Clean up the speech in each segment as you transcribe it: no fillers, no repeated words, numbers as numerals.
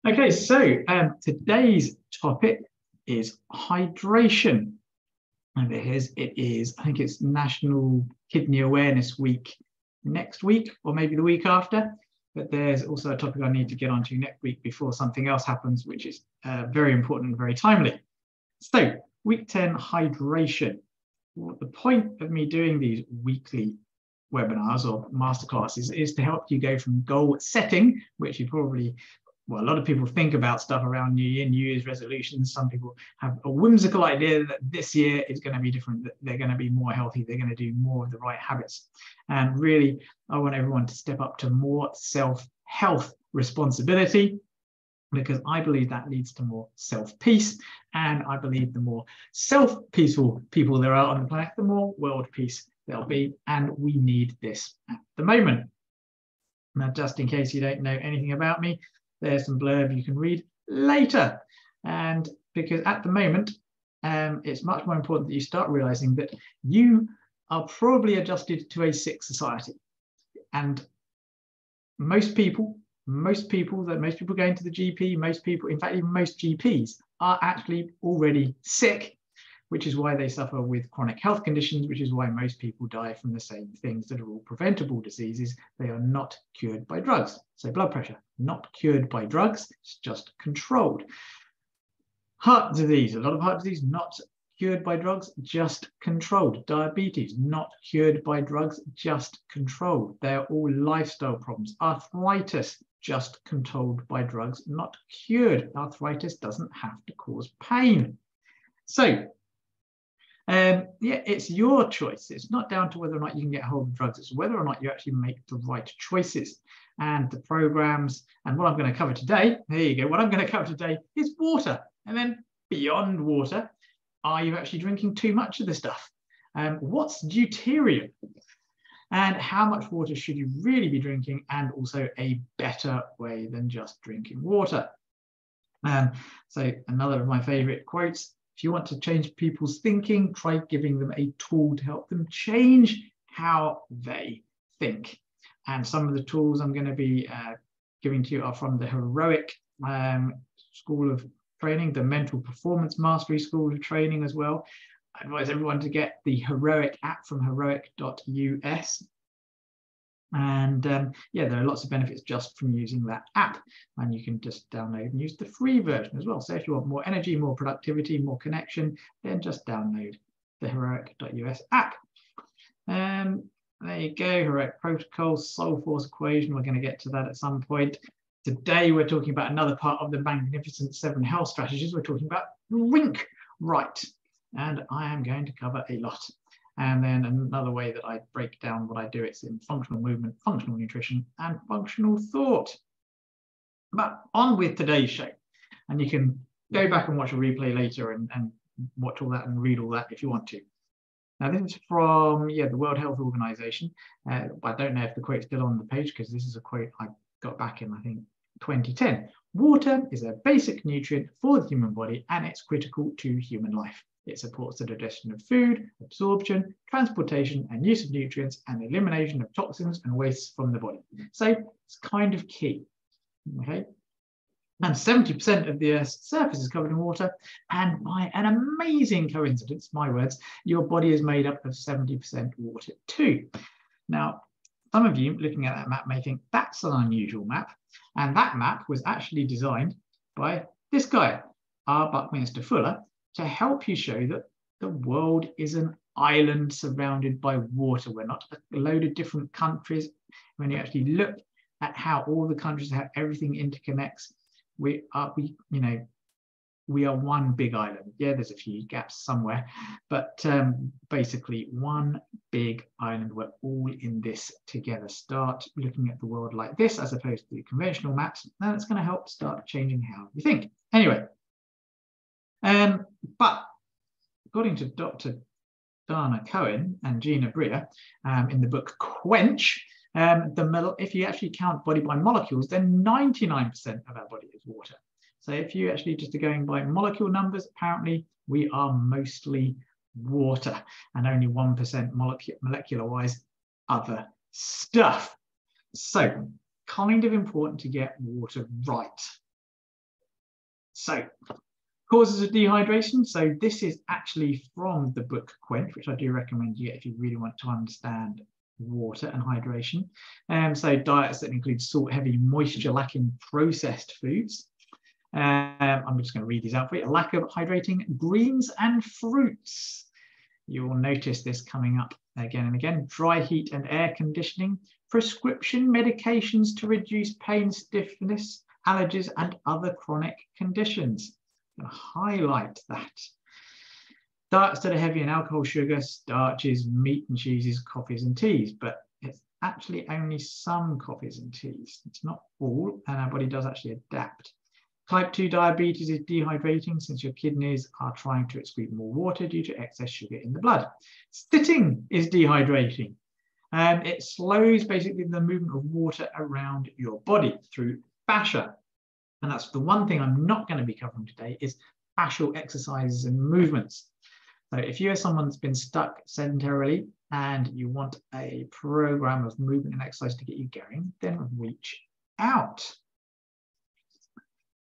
Okay, so today's topic is hydration. And I think it's National Kidney Awareness Week next week, or maybe the week after. But there's also a topic I need to get onto next week before something else happens, which is very important and very timely. So, week 10, hydration. Well, the point of me doing these weekly webinars or masterclasses is to help you go from goal setting, which you probably, well, a lot of people think about stuff around New Year, New Year's resolutions. Some people have a whimsical idea that this year is going to be different, that they're going to be more healthy, they're going to do more of the right habits. And really, I want everyone to step up to more self-health responsibility, because I believe that leads to more self-peace. And I believe the more self-peaceful people there are on the planet, the more world peace there'll be. And we need this at the moment. Now, just in case you don't know anything about me, there's some blurb you can read later. And because at the moment, it's much more important that you start realizing that you are probably adjusted to a sick society. And most people going to the GP, most people, in fact, even most GPs are actually already sick, which is why they suffer with chronic health conditions, which is why most people die from the same things that are all preventable diseases. They are not cured by drugs. So blood pressure, not cured by drugs, it's just controlled. Heart disease, a lot of heart disease, not cured by drugs, just controlled. Diabetes, not cured by drugs, just controlled. They're all lifestyle problems. Arthritis, just controlled by drugs, not cured. Arthritis doesn't have to cause pain. So, it's your choice. It's not down to whether or not you can get hold of drugs. It's whether or not you actually make the right choices. And the programs, and what I'm going to cover today, there you go, what I'm going to cover today is water. And then beyond water, are you actually drinking too much of this stuff? What's deuterium? And how much water should you really be drinking? And also a better way than just drinking water. So another of my favorite quotes, if you want to change people's thinking, try giving them a tool to help them change how they think. And some of the tools I'm going to be giving to you are from the Heroic School of Training, the Mental Performance Mastery School of Training as well. I advise everyone to get the Heroic app from heroic.us. And there are lots of benefits just from using that app. And you can just download and use the free version as well. So if you want more energy, more productivity, more connection, then just download the heroic.us app. There you go, Heroic Protocol, Soul Force Equation. We're going to get to that at some point. Today, we're talking about another part of the Magnificent 7 health strategies. We're talking about drink right. And I am going to cover a lot. And then another way that I break down what I do, it's in functional movement, functional nutrition, and functional thought. But on with today's show. And you can go back and watch a replay later and watch all that and read all that if you want to. Now, this is from, the World Health Organization. I don't know if the quote's still on the page because this is a quote I got back in, I think, 2010. Water is a basic nutrient for the human body and it's critical to human life. It supports the digestion of food, absorption, transportation and use of nutrients and elimination of toxins and wastes from the body. So it's kind of key, okay? And 70% of the Earth's surface is covered in water. And by an amazing coincidence, my words, your body is made up of 70% water too. Now, some of you looking at that map may think that's an unusual map. And that map was actually designed by this guy, R. Buckminster Fuller, to help you show that the world is an island surrounded by water. We're not a load of different countries. When you actually look at how all the countries, how everything interconnects, we are one big island. Yeah, there's a few gaps somewhere, but basically one big island. We're all in this together. Start looking at the world like this as opposed to the conventional maps. Now it's going to help start changing how you think. Anyway, but according to Dr. Dana Cohen and Gina Brier in the book Quench, if you actually count body by molecules, then 99% of our body is water. So if you actually just are going by molecule numbers, apparently we are mostly water and only 1% molecular-wise other stuff. So kind of important to get water right. So, causes of dehydration. So this is actually from the book Quench, which I do recommend you get if you really want to understand water and hydration. So diets that include salt-heavy, moisture-lacking processed foods. I'm just going to read these out for you. A lack of hydrating greens and fruits. You will notice this coming up again and again. Dry heat and air conditioning. Prescription medications to reduce pain, stiffness, allergies, and other chronic conditions. I'm going to highlight that. Diets that are heavy in alcohol, sugar, starches, meat and cheeses, coffees and teas, but it's actually only some coffees and teas. It's not all, and our body does actually adapt. Type 2 diabetes is dehydrating since your kidneys are trying to excrete more water due to excess sugar in the blood. Sitting is dehydrating. It slows basically the movement of water around your body through fascia. And that's the one thing I'm not going to be covering today is fascial exercises and movements. So if you're someone that's been stuck sedentarily and you want a program of movement and exercise to get you going, then reach out.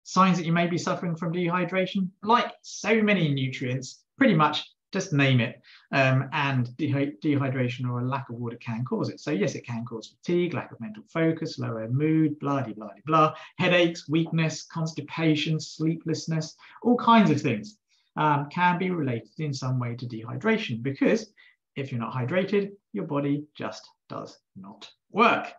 Signs that you may be suffering from dehydration, like so many nutrients, pretty much just name it, and dehydration or a lack of water can cause it. So yes, it can cause fatigue, lack of mental focus, lower mood, blah, blah, blah, blah, headaches, weakness, constipation, sleeplessness, all kinds of things can be related in some way to dehydration, because if you're not hydrated, your body just does not work.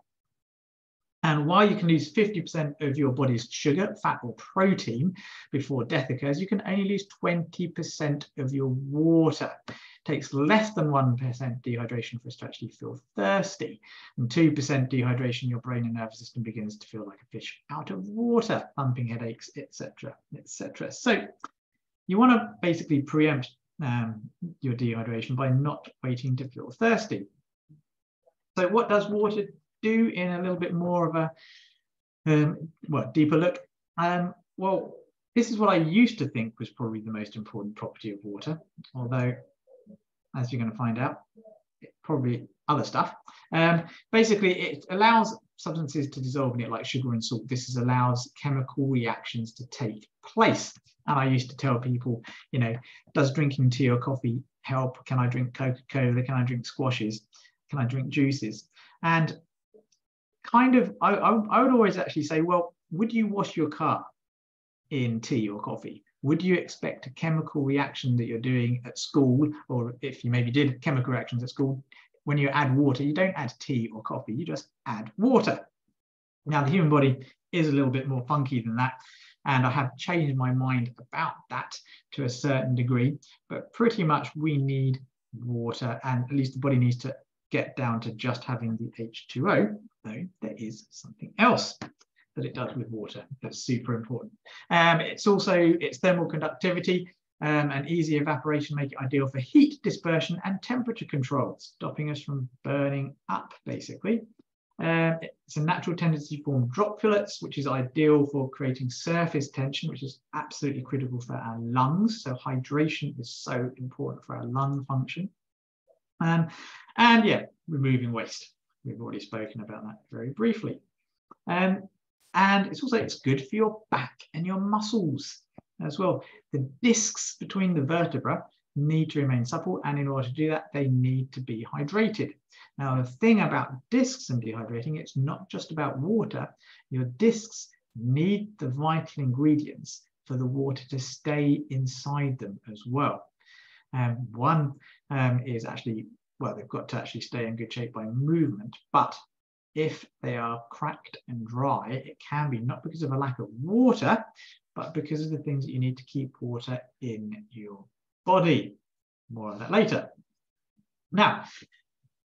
And while you can lose 50% of your body's sugar, fat, or protein before death occurs, you can only lose 20% of your water. It takes less than 1% dehydration for us to actually feel thirsty. And 2% dehydration, your brain and nervous system begins to feel like a fish out of water, thumping, headaches, etc., etc. So you want to basically preempt your dehydration by not waiting to feel thirsty. So what does water do in a little bit more of a deeper look? Well, this is what I used to think was probably the most important property of water, although, as you're going to find out, probably other stuff. Basically, it allows substances to dissolve in it, like sugar and salt. This allows chemical reactions to take place. And I used to tell people, you know, does drinking tea or coffee help? Can I drink Coca-Cola? Can I drink squashes? Can I drink juices? And kind of, I would always actually say, well, would you wash your car in tea or coffee? Would you expect a chemical reaction that you're doing at school, or if you maybe did chemical reactions at school, when you add water, you don't add tea or coffee, you just add water. Now, the human body is a little bit more funky than that, and I have changed my mind about that to a certain degree, but pretty much we need water, and at least the body needs to get down to just having the H2O, though there is something else that it does with water that's super important. It's also its thermal conductivity and easy evaporation make it ideal for heat dispersion and temperature control, stopping us from burning up, basically. It's a natural tendency to form droplets, which is ideal for creating surface tension, which is absolutely critical for our lungs. So hydration is so important for our lung function. And yeah, removing waste. We've already spoken about that very briefly. And it's good for your back and your muscles as well. The discs between the vertebrae need to remain supple, and in order to do that, they need to be hydrated. Now, the thing about discs and dehydrating, it's not just about water. Your discs need the vital ingredients for the water to stay inside them as well. One is actually, well, they've got to actually stay in good shape by movement, but if they are cracked and dry, it can be not because of a lack of water, but because of the things that you need to keep water in your body. More of that later. Now,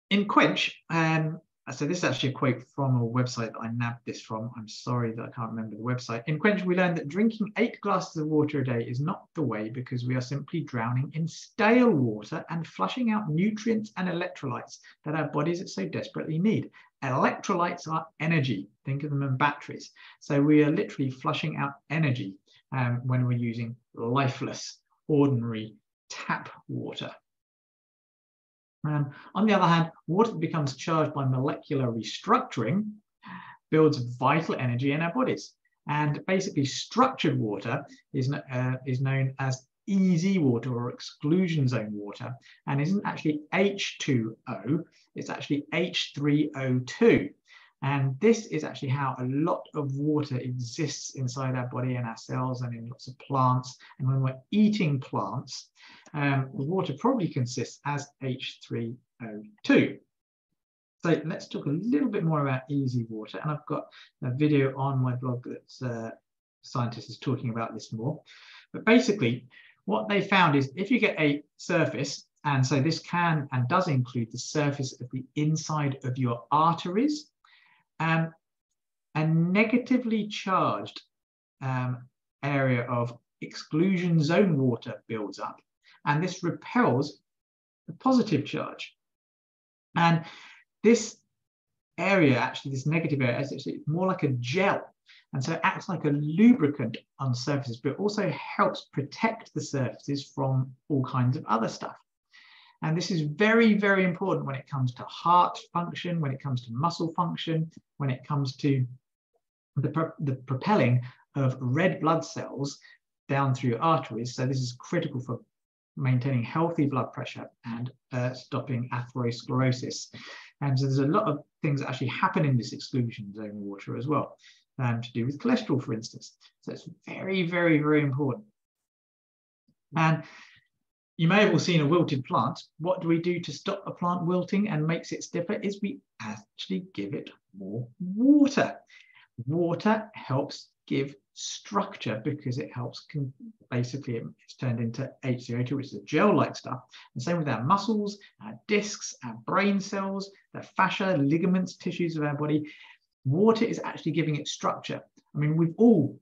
in Quench, so this is actually a quote from a website that I nabbed this from. I'm sorry that I can't remember the website. In Quench, we learned that drinking 8 glasses of water a day is not the way, because we are simply drowning in stale water and flushing out nutrients and electrolytes that our bodies so desperately need. Electrolytes are energy. Think of them as batteries. So we are literally flushing out energy when we're using lifeless, ordinary tap water. On the other hand, water that becomes charged by molecular restructuring builds vital energy in our bodies. And basically structured water is known as easy water or exclusion zone water, and isn't actually H2O, it's actually H3O2. And this is actually how a lot of water exists inside our body and our cells and in lots of plants. And when we're eating plants, the water probably consists as H3O2. So let's talk a little bit more about easy water. And I've got a video on my blog that's scientist is talking about this more. But basically, what they found is if you get a surface, and so this can and does include the surface of the inside of your arteries, a negatively charged area of exclusion zone water builds up, and this repels the positive charge. And this area, actually, this negative area, is actually more like a gel. And so it acts like a lubricant on surfaces, but also helps protect the surfaces from all kinds of other stuff. And this is very, very important when it comes to heart function, when it comes to muscle function, when it comes to the propelling of red blood cells down through your arteries. So this is critical for maintaining healthy blood pressure and stopping atherosclerosis. And so there's a lot of things that actually happen in this exclusion zone water as well, to do with cholesterol, for instance. So it's very, very, very important. And you may have all seen a wilted plant. What do we do to stop a plant wilting and makes it stiffer? Is we actually give it more water. Water helps give structure because it helps, basically it's turned into HCO2, which is a gel-like stuff. And same with our muscles, our discs, our brain cells, the fascia, ligaments, tissues of our body. Water is actually giving it structure. I mean, we've all,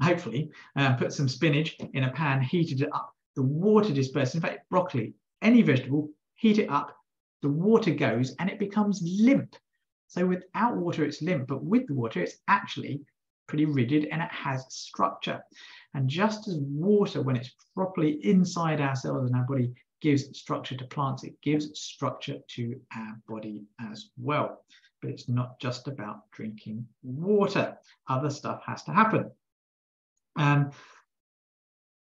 hopefully, put some spinach in a pan, heated it up. The water disperses. In fact, broccoli, any vegetable, heat it up, the water goes and it becomes limp. So without water, it's limp, but with the water, it's actually pretty rigid and it has structure. And just as water, when it's properly inside our cells and our body, gives structure to plants, it gives structure to our body as well. But it's not just about drinking water. Other stuff has to happen,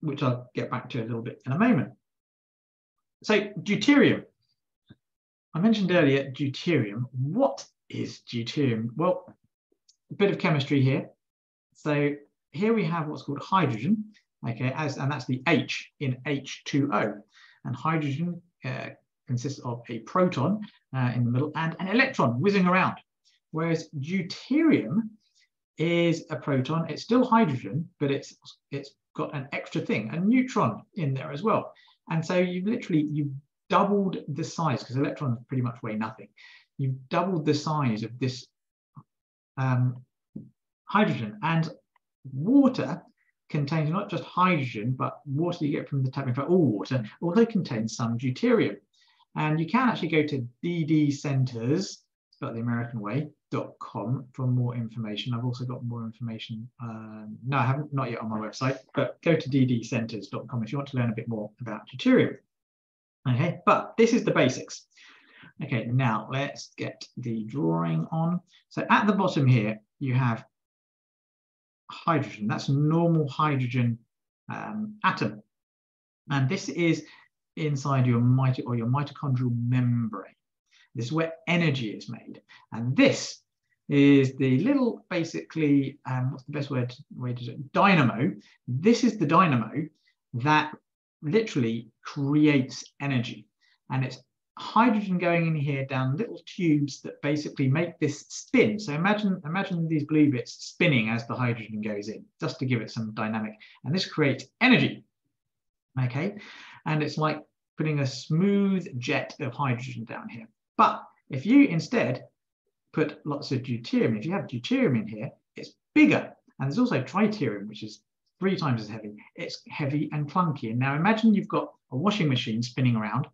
which I'll get back to a little bit in a moment. So deuterium. I mentioned earlier deuterium. What is deuterium? Well, a bit of chemistry here. So here we have what's called hydrogen, okay, and that's the H in H2O. And hydrogen consists of a proton in the middle and an electron whizzing around. Whereas deuterium is a proton. It's still hydrogen, but it's got an extra thing, a neutron in there as well. And so you've doubled the size, because electrons pretty much weigh nothing. You've doubled the size of this hydrogen. And water contains not just hydrogen, but water you get from the tap. In fact, all water also contains some deuterium. And you can actually go to ddcenters, spelled the American way, .com for more information. I've also got more information. No, I haven't, not yet on my website, but go to ddcenters.com if you want to learn a bit more about deuterium. Okay, but this is the basics. Okay, now let's get the drawing on. So at the bottom here, you have hydrogen. That's a normal hydrogen atom. And this is inside your mitochondrial membrane. This is where energy is made. And this is the little, basically, what's the best way to do it? Dynamo. This is the dynamo that literally creates energy. And it's hydrogen going in here down little tubes that basically make this spin. So imagine these blue bits spinning as the hydrogen goes in, just to give it some dynamic. And this creates energy. Okay. And it's like putting a smooth jet of hydrogen down here. But if you instead put lots of deuterium, if you have deuterium in here, it's bigger. And there's also tritium, which is 3 times as heavy. It's heavy and clunky. And now imagine you've got a washing machine spinning around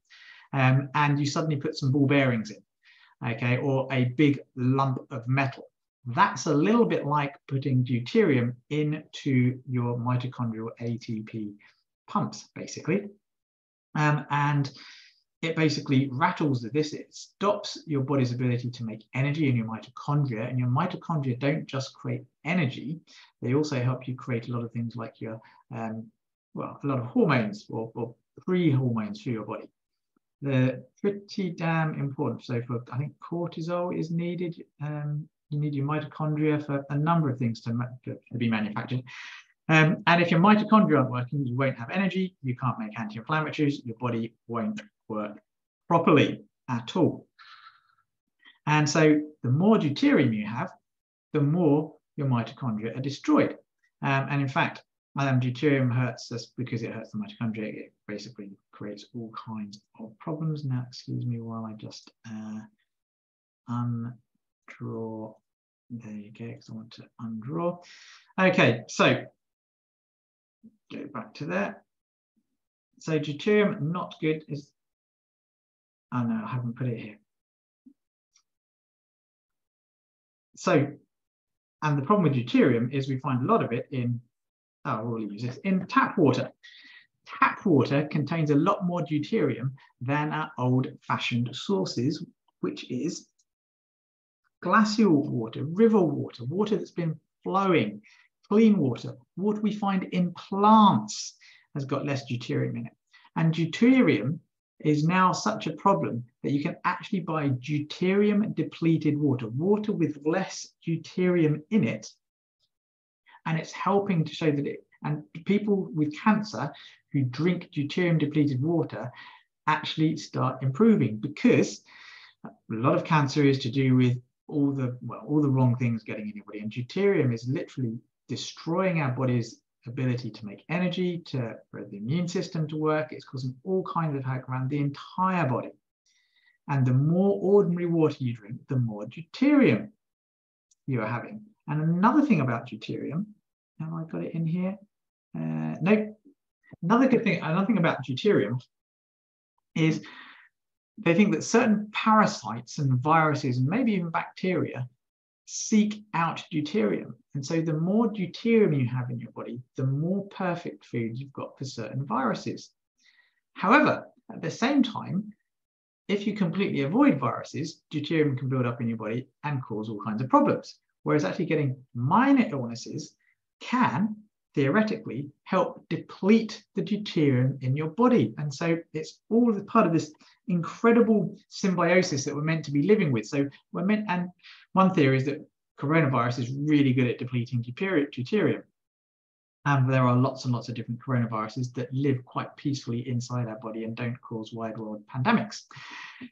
and you suddenly put some ball bearings in, okay, or a big lump of metal. That's a little bit like putting deuterium into your mitochondrial ATP pumps, basically. And it basically rattles this. It stops your body's ability to make energy in your mitochondria, and your mitochondria don't just create energy, they also help you create a lot of things like your, well, a lot of hormones or pre-hormones for your body. They're pretty damn important. So for, I think cortisol is needed. You need your mitochondria for a number of things to be manufactured. And if your mitochondria aren't working, you won't have energy, you can't make anti-inflammatories, your body won't work properly at all. And so the more deuterium you have, the more your mitochondria are destroyed. And in fact, deuterium hurts us because it hurts the mitochondria. It basically creates all kinds of problems. Now, excuse me while I just undraw. There you go, because I want to undraw. Okay, so go back to there. So deuterium, not good. Oh no, I haven't put it here. So, and the problem with deuterium is we find a lot of it in, we'll use this, in tap water. Tap water contains a lot more deuterium than our old-fashioned sources, which is glacial water, river water, water that's been flowing, clean water, water we find in plants has got less deuterium in it. And deuterium is now such a problem that you can actually buy deuterium depleted water, water with less deuterium in it. And it's helping to show that and people with cancer who drink deuterium depleted water actually start improving, because a lot of cancer is to do with all the wrong things getting in your body. And deuterium is literally destroying our body's ability to make energy, for the immune system to work. It's causing all kinds of havoc around the entire body. And the more ordinary water you drink, the more deuterium you are having. And another thing about deuterium, have I got it in here? No. Another thing about deuterium is they think that certain parasites and viruses and maybe even bacteria seek out deuterium. And so the more deuterium you have in your body, the more perfect food you've got for certain viruses. However, at the same time, if you completely avoid viruses, deuterium can build up in your body and cause all kinds of problems. Whereas actually getting minor illnesses can theoretically help deplete the deuterium in your body. And so it's all part of this incredible symbiosis that we're meant to be living with. So we're meant, and one theory is that coronavirus is really good at depleting deuterium. And there are lots and lots of different coronaviruses that live quite peacefully inside our body and don't cause wide world pandemics.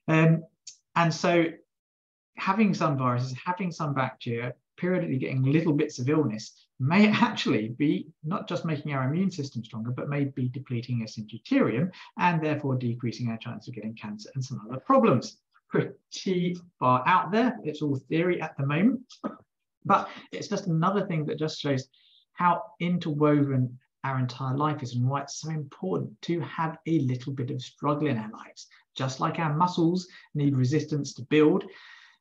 And so having some viruses, having some bacteria, periodically getting little bits of illness may actually be not just making our immune system stronger, but may be depleting us in deuterium and therefore decreasing our chance of getting cancer and some other problems. Pretty far out there. It's all theory at the moment, but it's just another thing that just shows how interwoven our entire life is and why it's so important to have a little bit of struggle in our lives. Just like our muscles need resistance to build,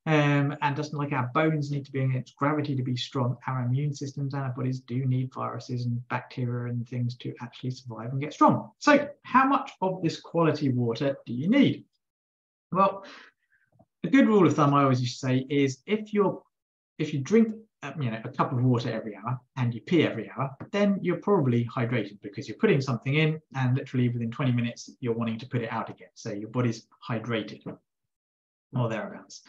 and just like our bones need to be against gravity to be strong, our immune systems and our bodies do need viruses and bacteria and things to actually survive and get strong. So how much of this quality water do you need? Well, a good rule of thumb I always used to say is if you drink a cup of water every hour and you pee every hour, then you're probably hydrated because you're putting something in and literally within 20 minutes you're wanting to put it out again. So your body's hydrated or thereabouts.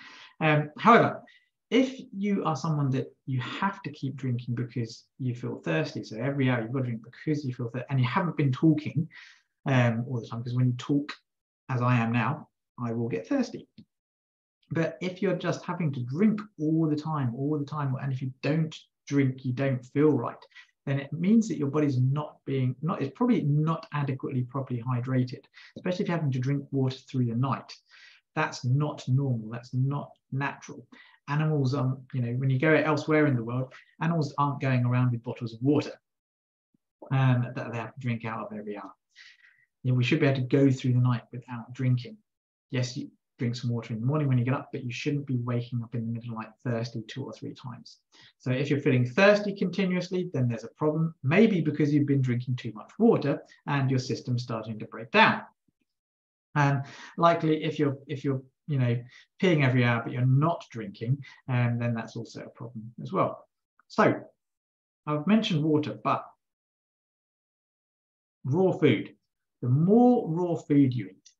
However, if you are someone that you have to keep drinking because you feel thirsty, so every hour you've got to drink because you feel thirsty, and you haven't been talking all the time, because when you talk, as I am now, I will get thirsty. But if you're just having to drink all the time, and if you don't drink, you don't feel right, then it means that your body's it's probably not adequately properly hydrated, especially if you're having to drink water through the night. That's not normal. That's not natural. Animals, when you go elsewhere in the world, animals aren't going around with bottles of water that they have to drink out of every hour. We should be able to go through the night without drinking. Yes, you drink some water in the morning when you get up, but you shouldn't be waking up in the middle of the night thirsty 2 or 3 times. So if you're feeling thirsty continuously, then there's a problem, maybe because you've been drinking too much water and your system's starting to break down. And likely if you're peeing every hour but you're not drinking, then that's also a problem as well. So I've mentioned water, but raw food. The more raw food you eat,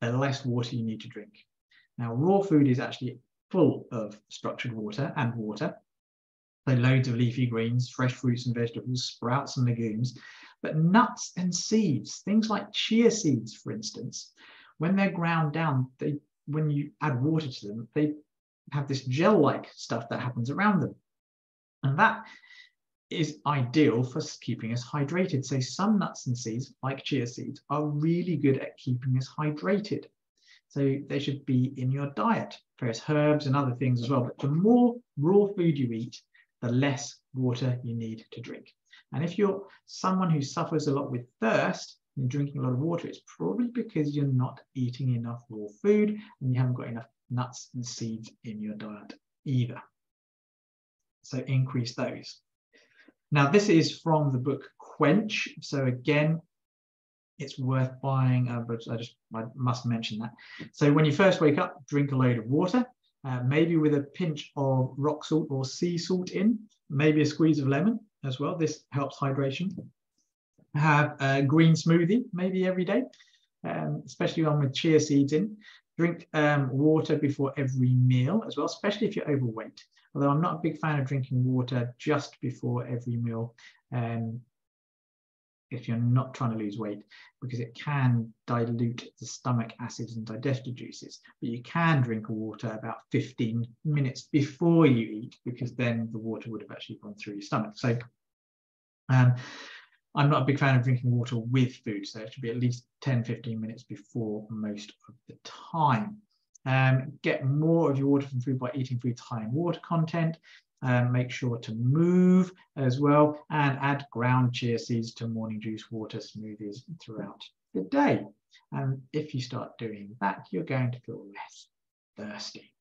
the less water you need to drink. Now, raw food is actually full of structured water and water. So loads of leafy greens, fresh fruits and vegetables, sprouts and legumes. But nuts and seeds, things like chia seeds, for instance, when they're ground down, when you add water to them, they have this gel-like stuff that happens around them. And that is ideal for keeping us hydrated. So some nuts and seeds, like chia seeds, are really good at keeping us hydrated. So they should be in your diet, various herbs and other things as well. But the more raw food you eat, the less water you need to drink. And if you're someone who suffers a lot with thirst and drinking a lot of water, it's probably because you're not eating enough raw food and you haven't got enough nuts and seeds in your diet either. So increase those. Now, this is from the book Quench. So again, it's worth buying, but I must mention that. So when you first wake up, drink a load of water, maybe with a pinch of rock salt or sea salt in, maybe a squeeze of lemon as well. This helps hydration. Have a green smoothie, maybe every day, especially one with chia seeds in. Drink water before every meal as well, especially if you're overweight. Although I'm not a big fan of drinking water just before every meal, if you're not trying to lose weight, because it can dilute the stomach acids and digestive juices. But you can drink water about 15 minutes before you eat, because then the water would have actually gone through your stomach. So I'm not a big fan of drinking water with food, so it should be at least 10-15 minutes before most of the time. Get more of your water from food by eating foods high in water content. Make sure to move as well, and add ground chia seeds to morning juice, water, smoothies throughout the day. And if you start doing that, you're going to feel less thirsty.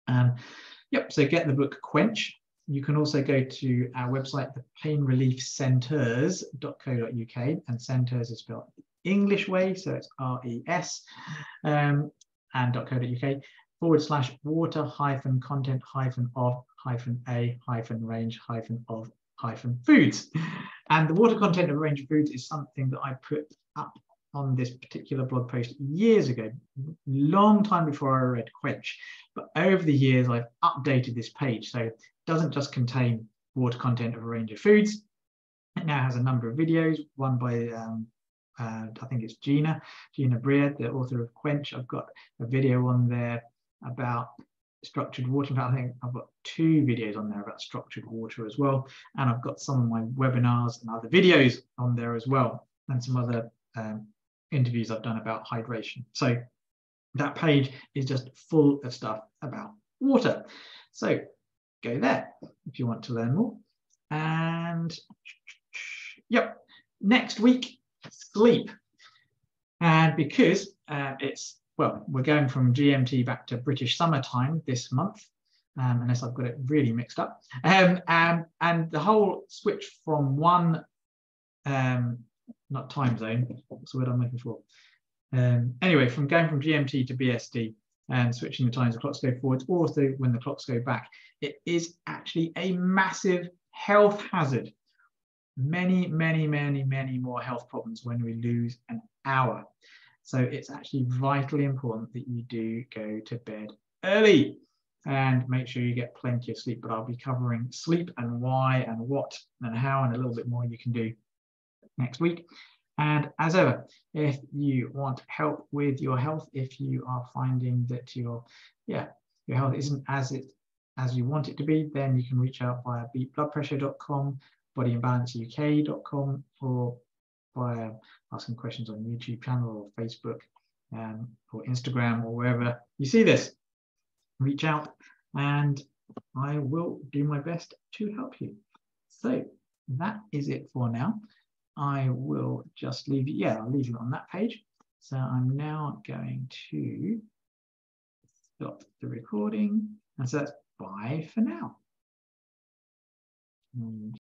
Yep, so get the book Quench. You can also go to our website, the painreliefcenters.co.uk, and centers is spelled the English way, so it's RES, and .co.uk. /water-content-of-a-range-of-foods. And the water content of a range of foods is something that I put up on this particular blog post years ago, long time before I read Quench. But over the years, I've updated this page. So it doesn't just contain water content of a range of foods. It now has a number of videos, one by I think it's Gina Breer, the author of Quench. I've got a video on there about structured water. In fact, I think I've got 2 videos on there about structured water as well. And I've got some of my webinars and other videos on there as well, and some other interviews I've done about hydration. So that page is just full of stuff about water. So go there if you want to learn more. And yep, next week, sleep. And because we're going from GMT back to British summertime this month, unless I've got it really mixed up. And the whole switch from one, not time zone, what's the word I'm looking for? Anyway, from going from GMT to BST and switching the times, the clocks go forwards, or also when the clocks go back, it is actually a massive health hazard. Many more health problems when we lose an hour. So it's actually vitally important that you do go to bed early and make sure you get plenty of sleep. But I'll be covering sleep and why and what and how and a little bit more you can do next week. And as ever, if you want help with your health, if you are finding that your health isn't as you want it to be, then you can reach out via beatbloodpressure.com, bodyandbalanceuk.com, or via asking questions on YouTube channel or Facebook or Instagram or wherever you see this. Reach out and I will do my best to help you. So that is it for now. I will just leave you, I'll leave you on that page. So I'm now going to stop the recording. And so that's bye for now.